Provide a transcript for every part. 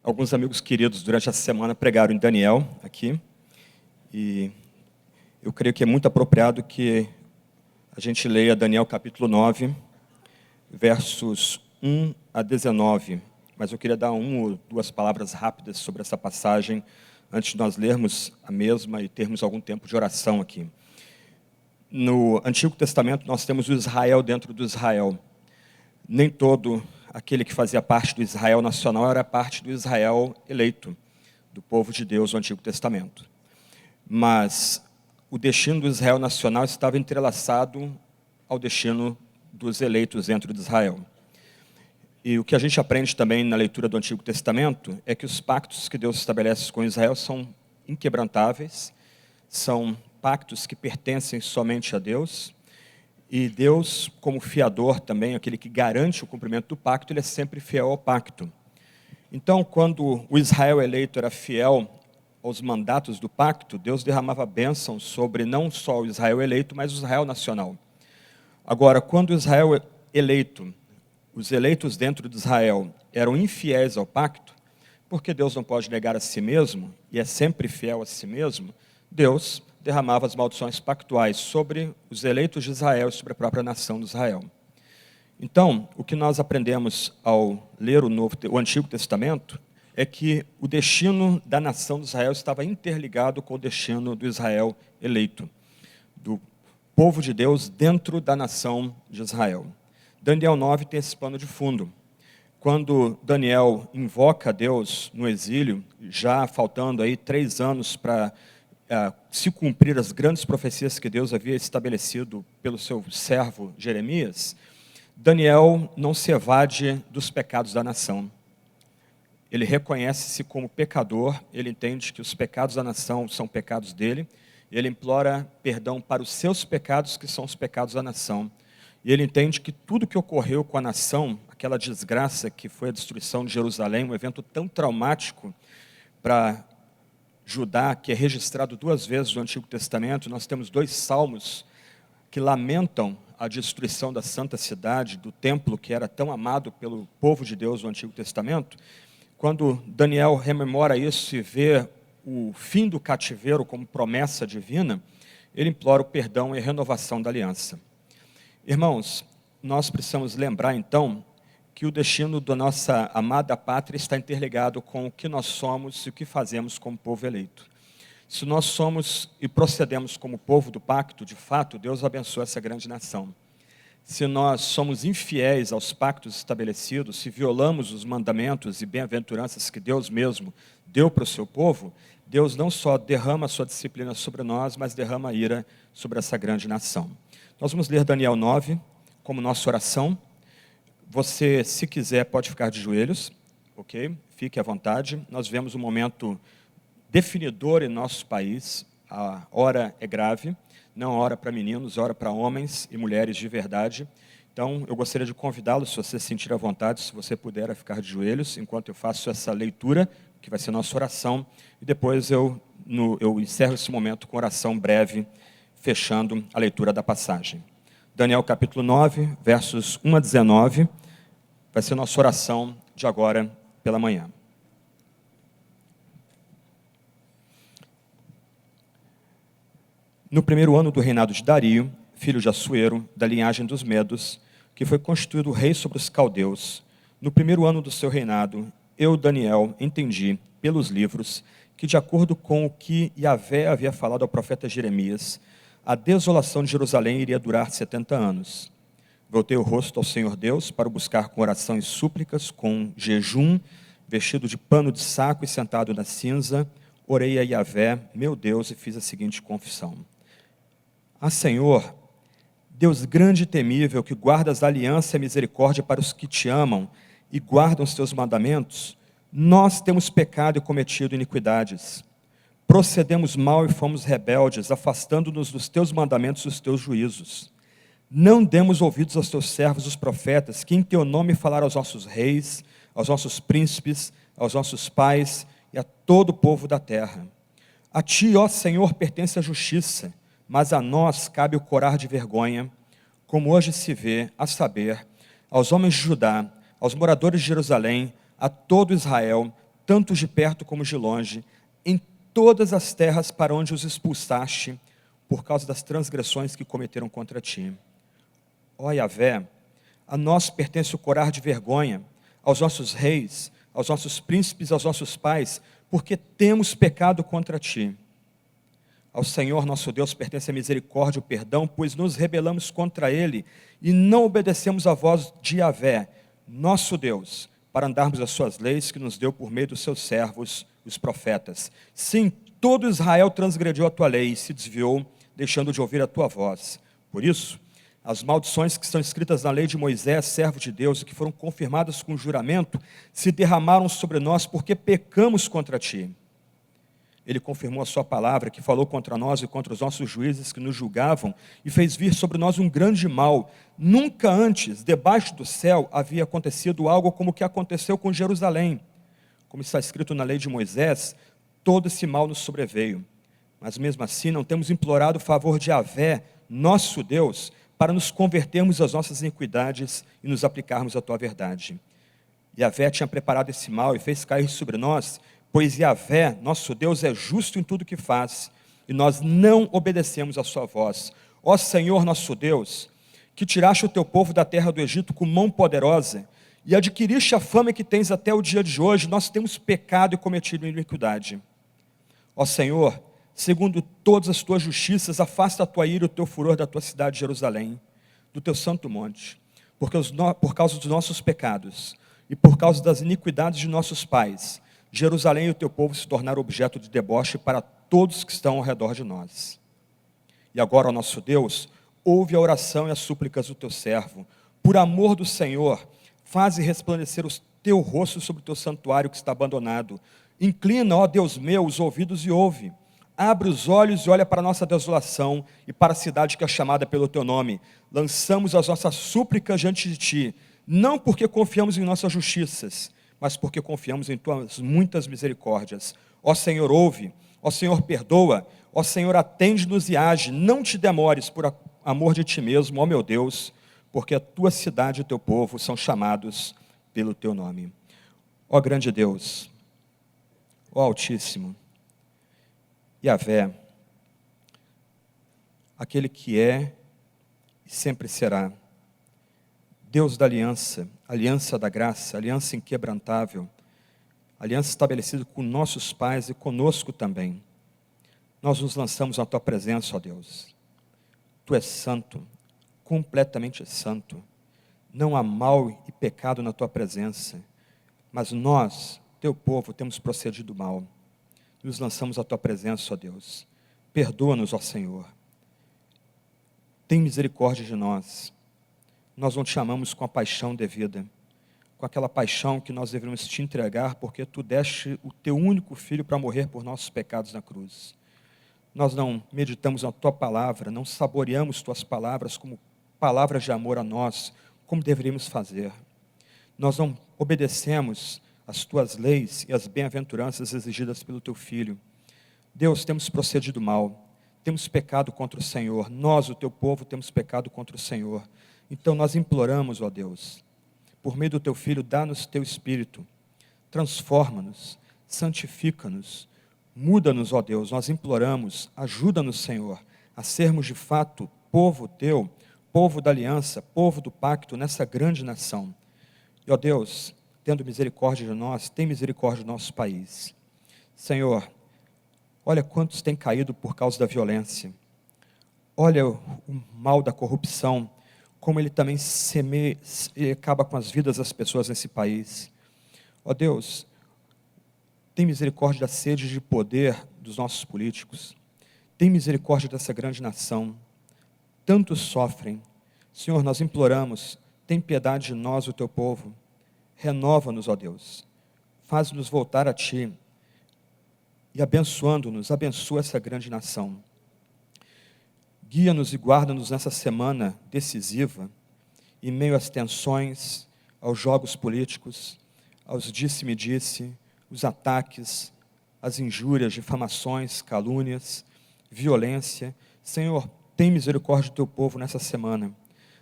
Alguns amigos queridos durante essa semana pregaram em Daniel aqui, e eu creio que é muito apropriado que a gente leia Daniel capítulo 9, versos 1 a 19, mas eu queria dar uma ou duas palavras rápidas sobre essa passagem, antes de nós lermos a mesma e termos algum tempo de oração aqui. No Antigo Testamento nós temos o Israel dentro do Israel. Nem todo aquele que fazia parte do Israel nacional era parte do Israel eleito, do povo de Deus do Antigo Testamento. Mas o destino do Israel nacional estava entrelaçado ao destino dos eleitos dentro de Israel. E o que a gente aprende também na leitura do Antigo Testamento é que os pactos que Deus estabelece com Israel são inquebrantáveis, são pactos que pertencem somente a Deus, e Deus, como fiador também, aquele que garante o cumprimento do pacto, ele é sempre fiel ao pacto. Então, quando o Israel eleito era fiel aos mandatos do pacto, Deus derramava bênçãos sobre não só o Israel eleito, mas o Israel nacional. Agora, quando o Israel eleito, os eleitos dentro de Israel eram infiéis ao pacto, porque Deus não pode negar a si mesmo, e é sempre fiel a si mesmo, Deus derramava as maldições pactuais sobre os eleitos de Israel e sobre a própria nação de Israel. Então, o que nós aprendemos ao ler o Antigo Testamento é que o destino da nação de Israel estava interligado com o destino do Israel eleito, do povo de Deus dentro da nação de Israel. Daniel 9 tem esse pano de fundo. Quando Daniel invoca a Deus no exílio, já faltando aí 3 anos para se cumprir as grandes profecias que Deus havia estabelecido pelo seu servo Jeremias, Daniel não se evade dos pecados da nação. Ele reconhece-se como pecador, ele entende que os pecados da nação são pecados dele, e ele implora perdão para os seus pecados, que são os pecados da nação. E ele entende que tudo que ocorreu com a nação, aquela desgraça que foi a destruição de Jerusalém, um evento tão traumático para Judá, que é registrado 2 vezes no Antigo Testamento. Nós temos 2 salmos que lamentam a destruição da santa cidade, do templo que era tão amado pelo povo de Deus no Antigo Testamento. Quando Daniel rememora isso e vê o fim do cativeiro como promessa divina, ele implora o perdão e a renovação da aliança. Irmãos, nós precisamos lembrar então que o destino da nossa amada pátria está interligado com o que nós somos e o que fazemos como povo eleito. Se nós somos e procedemos como povo do pacto, de fato, Deus abençoa essa grande nação. Se nós somos infiéis aos pactos estabelecidos, se violamos os mandamentos e bem-aventuranças que Deus mesmo deu para o seu povo, Deus não só derrama a sua disciplina sobre nós, mas derrama a ira sobre essa grande nação. Nós vamos ler Daniel 9 como nossa oração. Você, se quiser, pode ficar de joelhos, ok? Fique à vontade. Nós vemos um momento definidor em nosso país. A hora é grave, não hora para meninos, hora para homens e mulheres de verdade. Então, eu gostaria de convidá-lo, se você se sentir à vontade, se você puder, a ficar de joelhos, enquanto eu faço essa leitura, que vai ser nossa oração, e depois eu encerro esse momento com oração breve, fechando a leitura da passagem. Daniel capítulo 9, versos 1 a 19, vai ser nossa oração de agora pela manhã. No primeiro ano do reinado de Dario, filho de Assuero, da linhagem dos Medos, que foi constituído rei sobre os caldeus, no primeiro ano do seu reinado, eu, Daniel, entendi, pelos livros, que de acordo com o que Yahvé havia falado ao profeta Jeremias, a desolação de Jerusalém iria durar 70 anos. Voltei o rosto ao Senhor Deus para o buscar com oração e súplicas, com jejum, vestido de pano de saco e sentado na cinza, orei a Yahvé, meu Deus, e fiz a seguinte confissão. Senhor, Deus grande e temível, que guardas a aliança e a misericórdia para os que te amam e guardam os teus mandamentos, nós temos pecado e cometido iniquidades. Procedemos mal e fomos rebeldes, afastando-nos dos teus mandamentos e dos teus juízos. Não demos ouvidos aos teus servos, os profetas, que em teu nome falaram aos nossos reis, aos nossos príncipes, aos nossos pais e a todo o povo da terra. A ti, ó Senhor, pertence a justiça, mas a nós cabe o corar de vergonha, como hoje se vê, a saber, aos homens de Judá, aos moradores de Jerusalém, a todo Israel, tanto de perto como de longe, em todas as terras para onde os expulsaste, por causa das transgressões que cometeram contra ti. Ó Yahvé, a nós pertence o corar de vergonha, aos nossos reis, aos nossos príncipes, aos nossos pais, porque temos pecado contra ti. Ao Senhor nosso Deus pertence a misericórdia e o perdão, pois nos rebelamos contra Ele e não obedecemos a voz de Yahvé, nosso Deus, para andarmos as suas leis que nos deu por meio dos seus servos, os profetas. Sim, todo Israel transgrediu a tua lei e se desviou, deixando de ouvir a tua voz. Por isso, as maldições que estão escritas na lei de Moisés, servo de Deus, e que foram confirmadas com juramento, se derramaram sobre nós porque pecamos contra ti. Ele confirmou a sua palavra, que falou contra nós e contra os nossos juízes que nos julgavam, e fez vir sobre nós um grande mal. Nunca antes, debaixo do céu, havia acontecido algo como o que aconteceu com Jerusalém. Como está escrito na lei de Moisés, todo esse mal nos sobreveio. Mas mesmo assim, não temos implorado o favor de Yahvé, nosso Deus, para nos convertermos às nossas iniquidades e nos aplicarmos à tua verdade. Yahvé tinha preparado esse mal e fez cair sobre nós, pois Yahvé, nosso Deus, é justo em tudo que faz, e nós não obedecemos a sua voz. Ó Senhor nosso Deus, que tiraste o teu povo da terra do Egito com mão poderosa, e adquiriste a fama que tens até o dia de hoje, nós temos pecado e cometido iniquidade. Ó Senhor, segundo todas as tuas justiças, afasta a tua ira e o teu furor da tua cidade, Jerusalém, do teu santo monte, por causa dos nossos pecados, e por causa das iniquidades de nossos pais, Jerusalém e o teu povo se tornaram objeto de deboche para todos que estão ao redor de nós. E agora, ó nosso Deus, ouve a oração e as súplicas do teu servo. Por amor do Senhor, faze resplandecer o teu rosto sobre o teu santuário que está abandonado. Inclina, ó Deus meu, os ouvidos e ouve. Abre os olhos e olha para a nossa desolação e para a cidade que é chamada pelo teu nome. Lançamos as nossas súplicas diante de ti, não porque confiamos em nossas justiças, mas porque confiamos em tuas muitas misericórdias. Ó Senhor, ouve, ó Senhor, perdoa, ó Senhor, atende-nos e age, não te demores por amor de ti mesmo, ó meu Deus, porque a tua cidade e o teu povo são chamados pelo teu nome. Ó grande Deus, ó Altíssimo, Yahvé, aquele que é e sempre será, Deus da aliança, aliança da graça, aliança inquebrantável, aliança estabelecida com nossos pais e conosco também. Nós nos lançamos na tua presença, ó Deus. Tu és santo, completamente santo. Não há mal e pecado na tua presença, mas nós, teu povo, temos procedido mal. Nos lançamos à tua presença, ó Deus. Perdoa-nos, ó Senhor. Tem misericórdia de nós. Nós não te amamos com a paixão devida, com aquela paixão que nós deveríamos te entregar, porque tu deste o teu único filho para morrer por nossos pecados na cruz. Nós não meditamos na tua palavra, não saboreamos tuas palavras como palavras de amor a nós, como deveríamos fazer. Nós não obedecemos as tuas leis e as bem-aventuranças exigidas pelo teu filho. Deus, temos procedido mal, temos pecado contra o Senhor, nós, o teu povo, temos pecado contra o Senhor. Então nós imploramos, ó Deus, por meio do teu Filho, dá-nos teu Espírito, transforma-nos, santifica-nos, muda-nos, ó Deus, nós imploramos, ajuda-nos, Senhor, a sermos de fato povo teu, povo da aliança, povo do pacto nessa grande nação. E, ó Deus, tendo misericórdia de nós, tem misericórdia do nosso país. Senhor, olha quantos têm caído por causa da violência, olha o mal da corrupção, como ele também semeia e acaba com as vidas das pessoas nesse país. Ó Deus, tem misericórdia da sede de poder dos nossos políticos, tem misericórdia dessa grande nação, tantos sofrem. Senhor, nós imploramos, tem piedade de nós, o teu povo, renova-nos, ó Deus, faz-nos voltar a ti, e abençoando-nos, abençoa essa grande nação. Guia-nos e guarda-nos nessa semana decisiva, em meio às tensões, aos jogos políticos, aos disse-me-disse, os ataques, as injúrias, difamações, calúnias, violência. Senhor, tem misericórdia do teu povo nessa semana.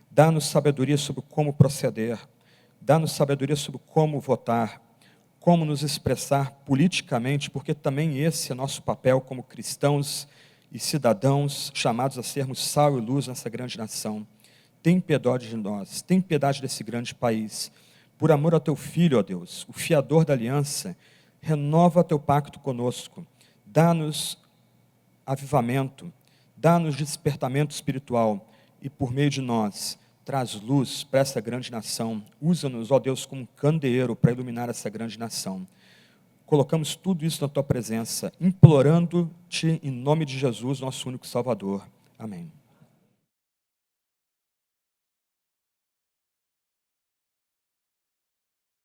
Dá-nos sabedoria sobre como proceder, dá-nos sabedoria sobre como votar, como nos expressar politicamente, porque também esse é nosso papel como cristãos e cidadãos chamados a sermos sal e luz nessa grande nação. Tem piedade de nós, tem piedade desse grande país. Por amor ao teu Filho, ó Deus, o fiador da aliança, renova teu pacto conosco, dá-nos avivamento, dá-nos despertamento espiritual e por meio de nós, traz luz para essa grande nação. Usa-nos, ó Deus, como um candeeiro para iluminar essa grande nação. Colocamos tudo isso na tua presença, implorando-te em nome de Jesus, nosso único Salvador. Amém.